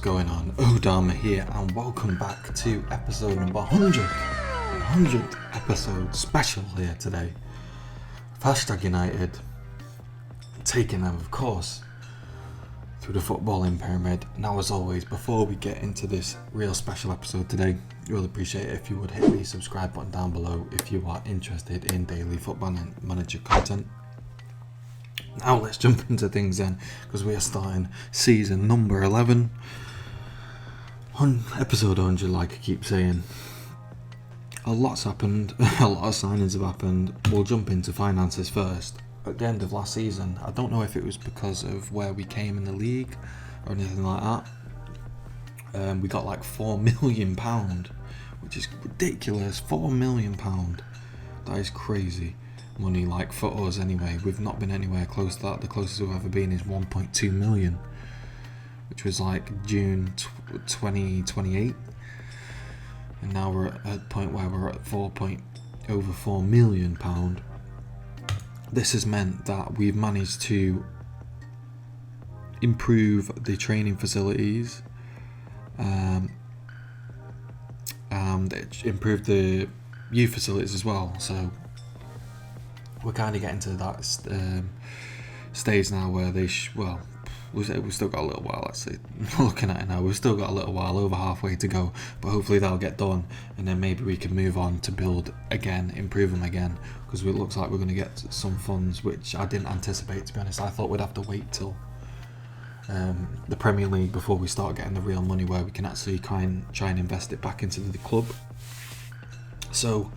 going on? Odharma here, and welcome back to episode number 100th episode special here today. Hashtag United, taking them, of course, through the footballing pyramid. Now, as always, before we get into this real special episode today, really appreciate it if you would hit the subscribe button down below if you are interested in daily football and manager content. Now let's jump into things then, because we are starting season number 11, episode 100, like I keep saying. A lot's happened, a lot of signings have happened. We'll jump into finances first. At the end of last season, I don't know if it was because of where we came in the league or anything like that. We got like £4 million, which is ridiculous. £4 million. That is crazy money, like for us anyway. We've not been anywhere close to that. The closest we've ever been is 1.2 million, which was like June 2028, and now we're at a point where we're at over £4 million. This has meant that we've managed to improve the training facilities and improve the youth facilities as well. So we're kind of getting to that stage now where we've still got a little while, actually. Looking at it now, we've still got a little while, over halfway to go, but hopefully that'll get done, and then maybe we can move on to build again, improve them again, because it looks like we're going to get some funds, which I didn't anticipate, to be honest. I thought we'd have to wait till the Premier League before we start getting the real money where we can actually try and invest it back into the club. So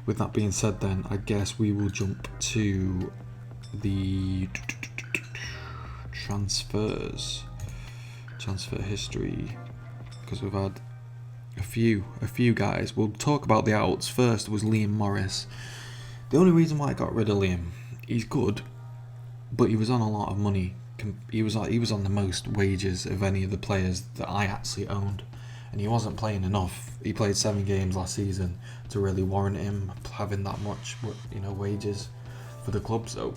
with that being said, then I guess we will jump to the transfer history, because we've had a few guys. We'll talk about the outs. First was Liam Morris. The only reason why I got rid of Liam, he's good, but he was on a lot of money. He was on the most wages of any of the players that I actually owned, and he wasn't playing enough. He played 7 games last season to really warrant him having that much, wages for the club. So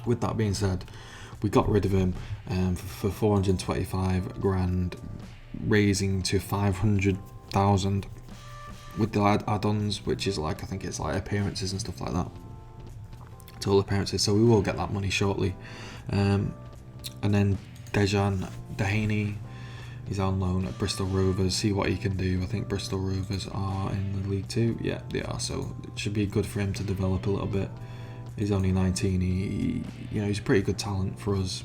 with that being said, we got rid of him for 425 grand, raising to 500,000 with the add-ons, which is like, I think it's like appearances and stuff like that, total appearances. So we will get that money shortly. And then Dejan Dehaney, he's on loan at Bristol Rovers. See what he can do. I think Bristol Rovers are in the League 2. Yeah, they are. So it should be good for him to develop a little bit. He's only 19. He's a pretty good talent for us,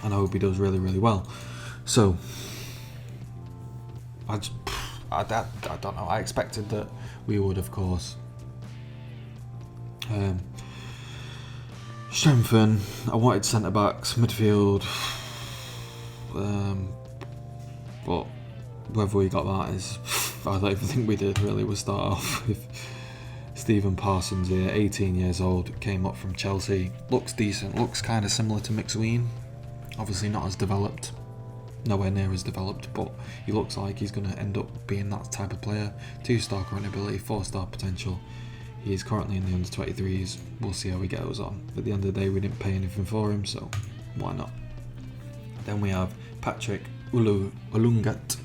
and I hope he does really, really well. So I don't know. I expected that we would, of course, strengthen. I wanted centre backs, midfield. But whether we got that is, I don't even think we did really. We'll start off with Stephen Parsons here, 18 years old, came up from Chelsea. Looks decent, looks kind of similar to McSween. Obviously not as developed, nowhere near as developed, but he looks like he's going to end up being that type of player. 2-star current ability, 4-star potential. He is currently in the under-23s. We'll see how he goes on. At the end of the day, we didn't pay anything for him, so why not? Then we have Patrick Ulungat,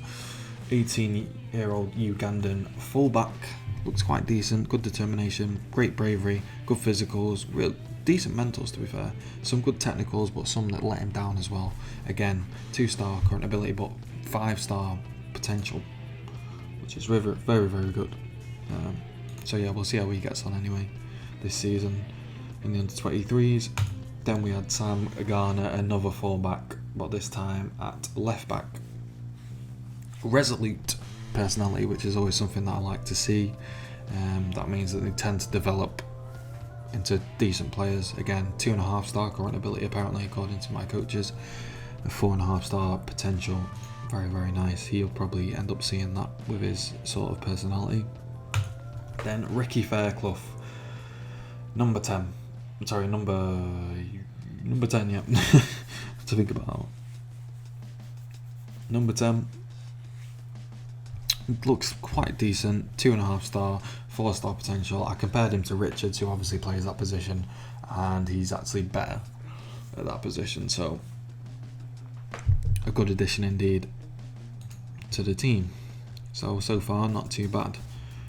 18-year-old Ugandan fullback. Looks quite decent, good determination, great bravery, good physicals, real decent mentals, to be fair. Some good technicals, but some that let him down as well. Again, 2-star current ability, but 5-star potential, which is very, very, very good. So yeah, we'll see how he gets on anyway this season in the under-23s. Then we had Sam Agana, another fullback, but this time at left back. Resolute personality, which is always something that I like to see. That means that they tend to develop into decent players. Again, 2.5-star current ability apparently, according to my coaches. A 4.5-star potential. Very, very nice. He'll probably end up seeing that with his sort of personality. Then Ricky Fairclough, number 10. Sorry, number 10, yeah. To think about. Number 10. Looks quite decent. 2.5-star, 4-star potential. I compared him to Richards, who obviously plays that position, and he's actually better at that position. So a good addition indeed to the team. So far, not too bad.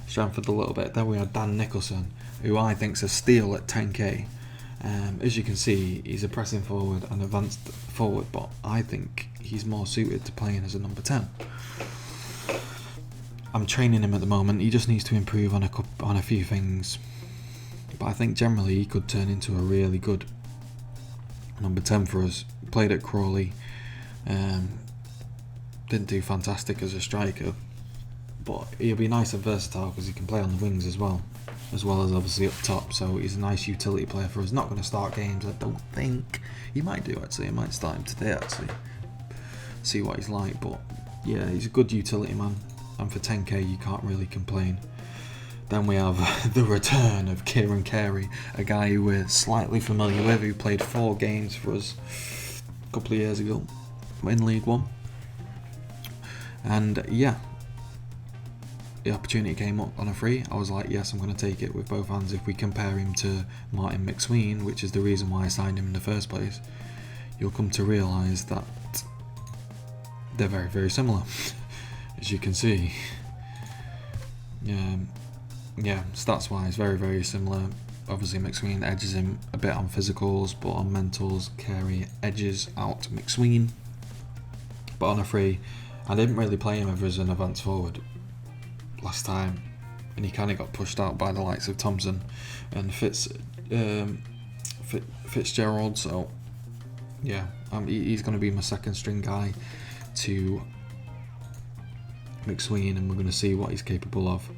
Strengthened a little bit. Then we had Dan Nicholson, who I think's a steal at 10k. As you can see, he's a pressing forward and advanced forward, but I think he's more suited to playing as a number 10. I'm training him at the moment. He just needs to improve on a few things, but I think generally he could turn into a really good number 10 for us. Played at Crawley, didn't do fantastic as a striker, but he'll be nice and versatile because he can play on the wings as well as obviously up top. So he's a nice utility player for us. Not going to start games, I don't think. He might do actually. I might start him today actually. See what he's like. But yeah, he's a good utility man, and for 10k you can't really complain. Then we have the return of Kieran Carey, a guy who we're slightly familiar with, who played 4 games for us a couple of years ago in League One. And yeah, the opportunity came up on a free. I was like, yes, I'm going to take it with both hands. If we compare him to Martin McSween, which is the reason why I signed him in the first place, you'll come to realise that they're very, very similar, as you can see. Yeah, stats-wise, very, very similar. Obviously, McSween edges him a bit on physicals, but on mentals, Carey edges out McSween. But on a free, I didn't really play him ever as an advanced forward last time, and he kind of got pushed out by the likes of Thompson and Fitzgerald. So yeah, he's going to be my second string guy to McSween, and we're going to see what he's capable of.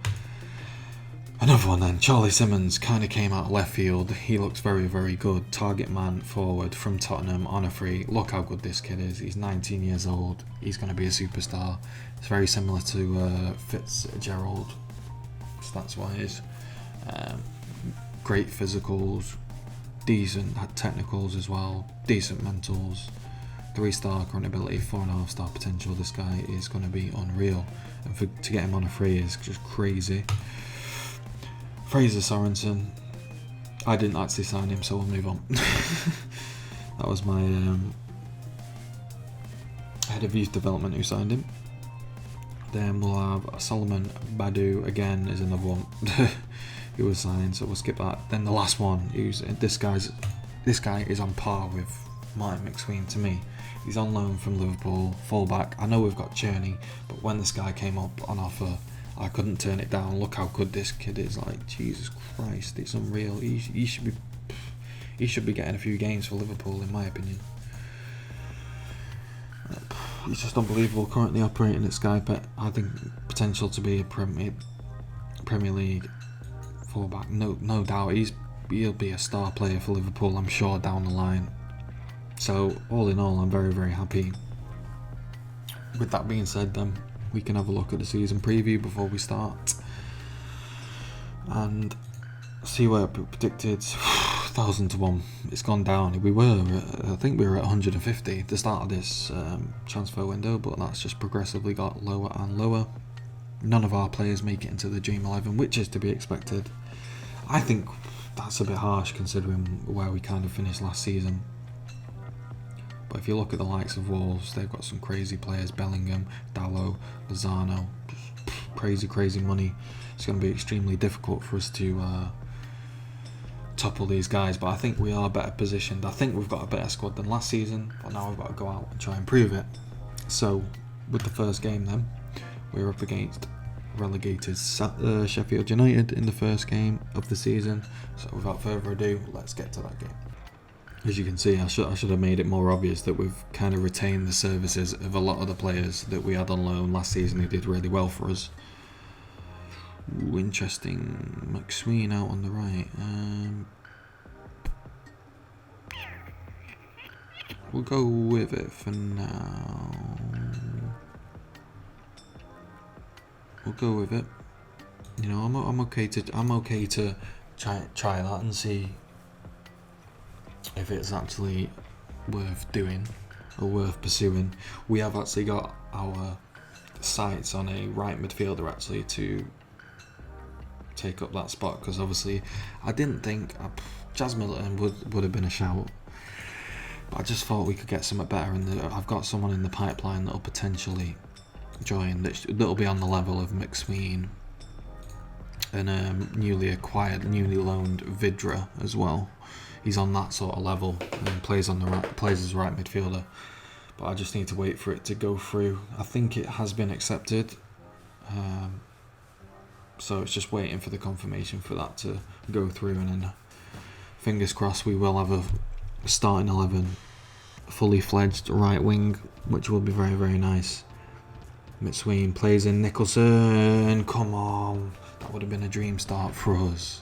Another one then, Charlie Simmons, kind of came out of left field. He looks very, very good. Target man forward from Tottenham on a free. Look how good this kid is. He's 19 years old. He's going to be a superstar. It's very similar to Fitzgerald, stats-wise. Great physicals, decent technicals as well, decent mentals. 3-star current ability, 4.5-star potential. This guy is going to be unreal. And to get him on a free is just crazy. Fraser Sorensen, I didn't actually sign him, so we'll move on. That was my head of youth development who signed him. Then we'll have Solomon Badu, again is another one who was signed, so we'll skip that. Then the last one, this guy is on par with Martin McSween to me. He's on loan from Liverpool, fullback. I know we've got Cherney, but when this guy came up on offer, I couldn't turn it down. Look how good this kid is. Like, Jesus Christ, it's unreal. He should be getting a few games for Liverpool, in my opinion. He's just unbelievable. Currently operating at Sky Bet. I think potential to be a Premier League fullback. No doubt. He'll be a star player for Liverpool, I'm sure, down the line. So all in all, I'm very, very happy. With that being said, then we can have a look at the season preview before we start and see where it predicted. 1,000 to 1. It's gone down. I think we were at 150 at the start of this transfer window, but that's just progressively got lower and lower. None of our players make it into the Dream 11, which is to be expected. I think that's a bit harsh considering where we kind of finished last season. But if you look at the likes of Wolves, they've got some crazy players. Bellingham, Dalot, Lozano, crazy money. It's going to be extremely difficult for us to topple these guys, but I think we are better positioned. I think we've got a better squad than last season, but now we've got to go out and try and prove it. So with the first game then, we're up against relegated Sheffield United in the first game of the season. So without further ado, let's get to that game. As you can see, I should have made it more obvious that we've kind of retained the services of a lot of the players that we had on loan last season who did really well for us. Ooh, interesting. McSween out on the right. We'll go with it for now. We'll go with it. You know, I'm okay to try that and see if it's actually worth doing or worth pursuing. We have actually got our sights on a right midfielder actually to take up that spot, because obviously I didn't think Jazz Milton would have been a shout. But I just thought we could get something better, and I've got someone in the pipeline that'll potentially join, that'll be on the level of McSween and newly loaned Vidra as well. He's on that sort of level and plays as right midfielder. But I just need to wait for it to go through. I think it has been accepted. So it's just waiting for the confirmation for that to go through, and then fingers crossed we will have a starting 11 fully fledged right wing, which will be very, very nice. McSween plays in Nicholson. Come on. That would have been a dream start for us.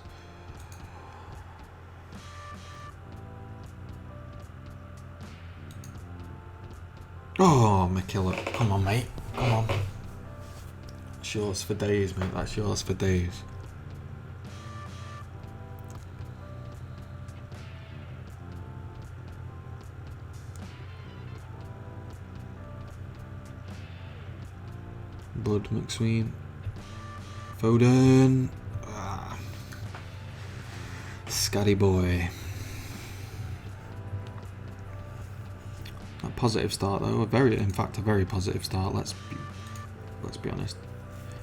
Oh, McKillop. Come on, mate. Come on. That's yours for days, mate. That's yours for days. Bud, McSween. Foden. Scotty boy. A positive start though. A very positive start. Let's be honest.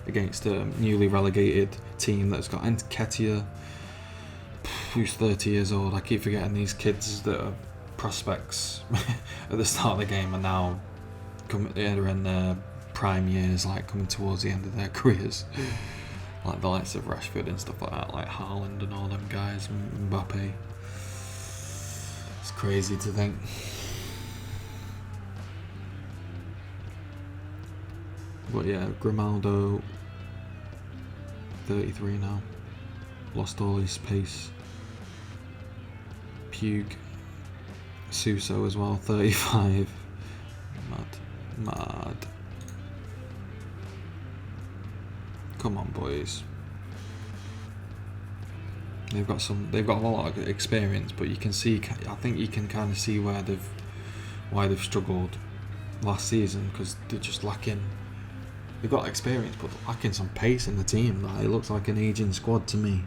Against a newly relegated team that's got Nketiah, who's 30 years old. I keep forgetting these kids that are prospects at the start of the game and now they're in their prime years, like coming towards the end of their careers. Like the likes of Rashford and stuff like that, like Haaland and all them guys, Mbappe. It's crazy to think. But yeah, Grimaldo, 33 now. Lost all his pace. Pugue. Suso as well, 35. Mad. Come on, boys. They've got a lot of experience, but I think you can kind of see why they've struggled last season, because they're just lacking. They've got experience, but they're lacking some pace in the team. Like, it looks like an aging squad to me.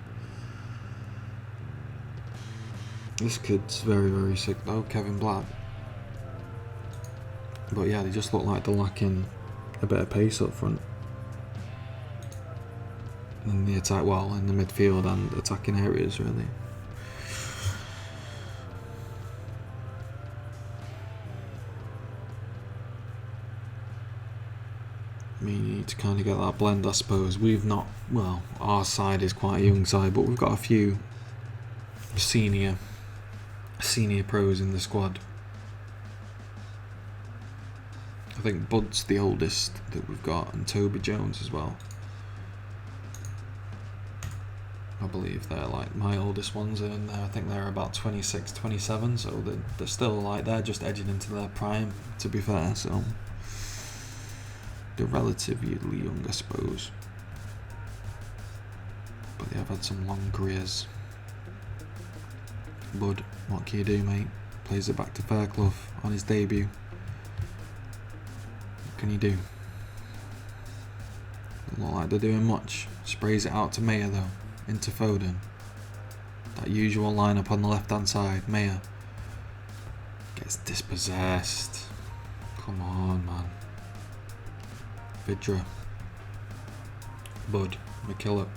This kid's very, very sick though, Kevin Black. But yeah, they just look like they're lacking a bit of pace up front. In the attack, in the midfield and attacking areas, really. We need to kind of get that blend, I suppose. Our side is quite a young side, but we've got a few senior pros in the squad. I think Bud's the oldest that we've got, and Toby Jones as well. I believe they're like my oldest ones are in there. I think they're about 26, 27, so they're still like, they're just edging into their prime, to be fair, so they're relatively young, I suppose. But they have had some long careers. Bud, what can you do, mate? Plays it back to Fairclough on his debut. What can you do? Doesn't look like they're doing much. Sprays it out to Mayer though. Into Foden. That usual lineup on the left hand side. Mayer gets dispossessed. Come on, man. Vidra. Bud. McKillop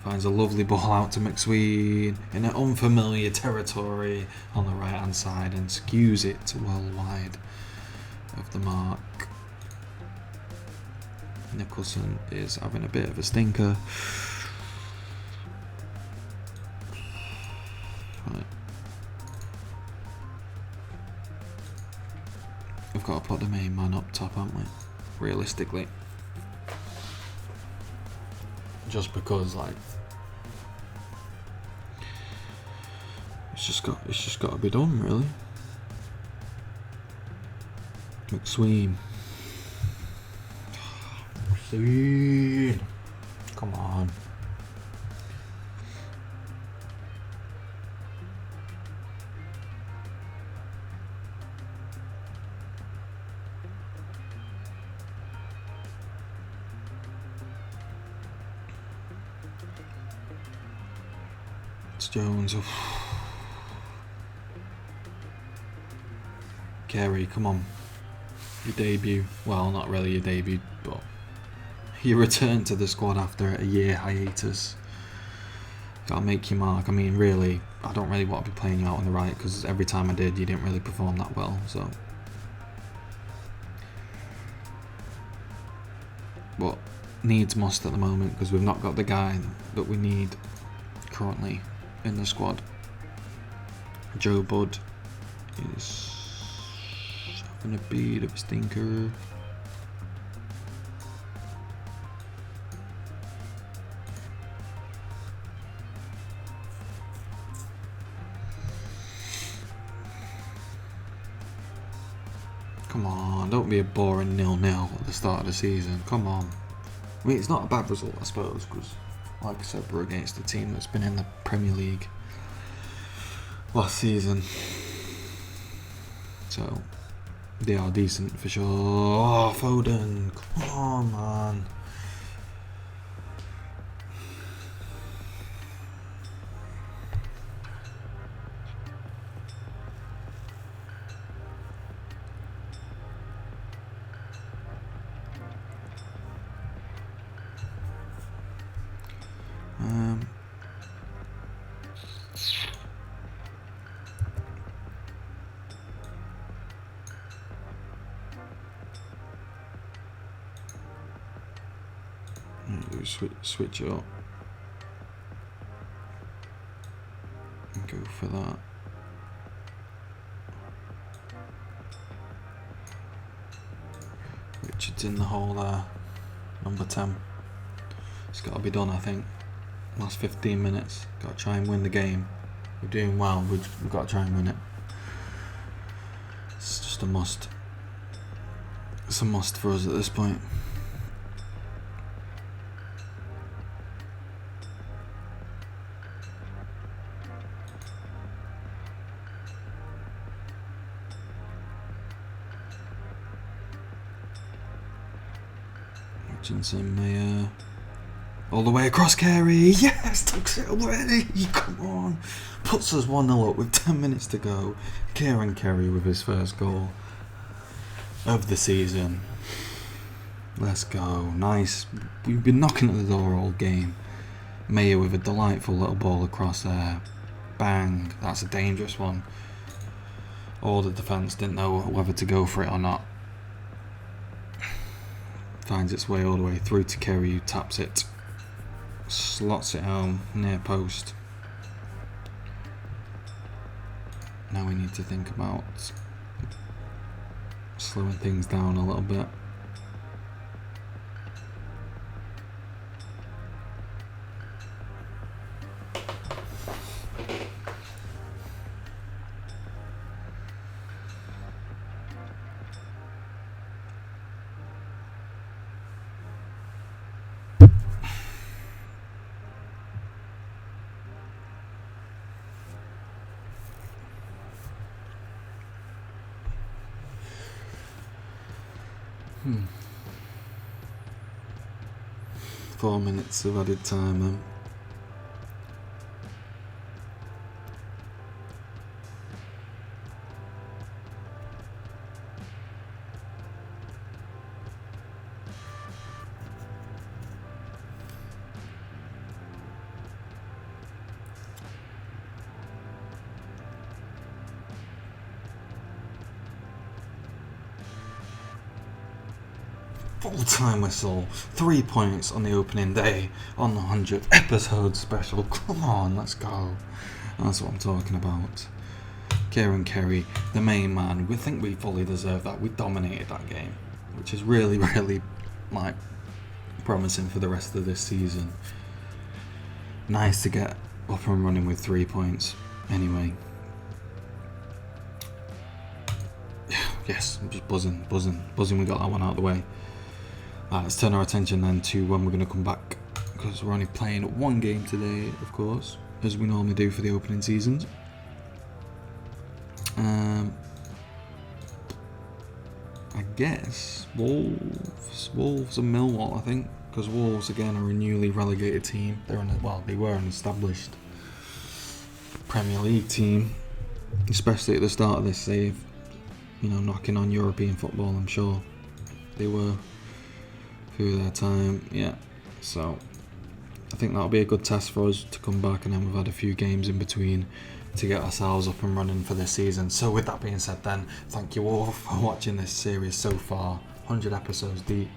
finds a lovely ball out to McSween in an unfamiliar territory on the right hand side and skews it well wide of the mark. Nicholson is having a bit of a stinker. Right. We've got to put the main man up top, haven't we? Realistically. Just because, like, it's just got to be done, really. McSween. Come on. It's Jones. Carey, come on. Your debut. Well, not really your debut, but you return to the squad after a year hiatus. Gotta make your mark. I mean, really, I don't really want to be playing you out on the right because every time I did, you didn't really perform that well. So, but needs must at the moment because we've not got the guy that we need currently in the squad. Joe Budd is having a bit of a stinker. Come on, don't be a boring 0-0 at the start of the season. Come on. I mean, it's not a bad result, I suppose, because, like I said, we're against a team that's been in the Premier League last season. So, they are decent for sure. Oh, Foden. Come on, man. Switch it up and go for that. Richard's in the hole there, number 10. It's got to be done, I think. Last 15 minutes, got to try and win the game. We're doing well, we've got to try and win it. It's just a must. It's a must for us at this point. Mayor. All the way across Carey. Yes, tucks it away. Come on. Puts us 1-0 up with 10 minutes to go. Kieran Carey with his first goal of the season. Let's go. Nice. We've been knocking at the door all game. Mayor with a delightful little ball across there. Bang. That's a dangerous one. All the defence didn't know whether to go for it or not. Finds its way all the way through to Carey, who taps it, slots it home near post. Now we need to think about slowing things down a little bit. Hmm. 4 minutes of added time then. Full-time whistle, 3 points on the opening day, on the 100th episode special. Come on, let's go. That's what I'm talking about. Kieran Carey, the main man. We think we fully deserve that. We dominated that game, which is really, really promising for the rest of this season. Nice to get up and running with 3 points. Anyway. Yes, I'm just buzzing. We got that one out of the way. Let's turn our attention then to when we're going to come back, because we're only playing one game today, of course, as we normally do for the opening seasons. I guess Wolves and Millwall, I think, because Wolves again are a newly relegated team. They were an established Premier League team, especially at the start of this knocking on European football. I'm sure they were through their time. Yeah, so I think that'll be a good test for us to come back, and then we've had a few games in between to get ourselves up and running for this season. So with that being said then, thank you all for watching this series so far, 100 episodes deep.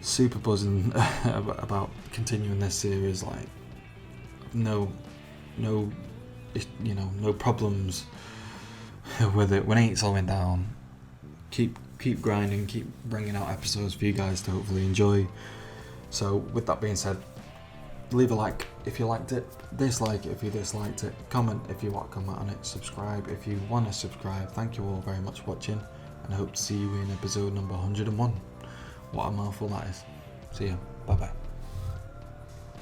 Super buzzing about continuing this series. Like no problems with it. We ain't slowing down. Keep grinding, keep bringing out episodes for you guys to hopefully enjoy. So with that being said, leave a like if you liked it, dislike it if you disliked it, comment if you want to comment on it, subscribe if you want to subscribe. Thank you all very much for watching, and I hope to see you in episode number 101. What a mouthful that is. See ya. Bye bye.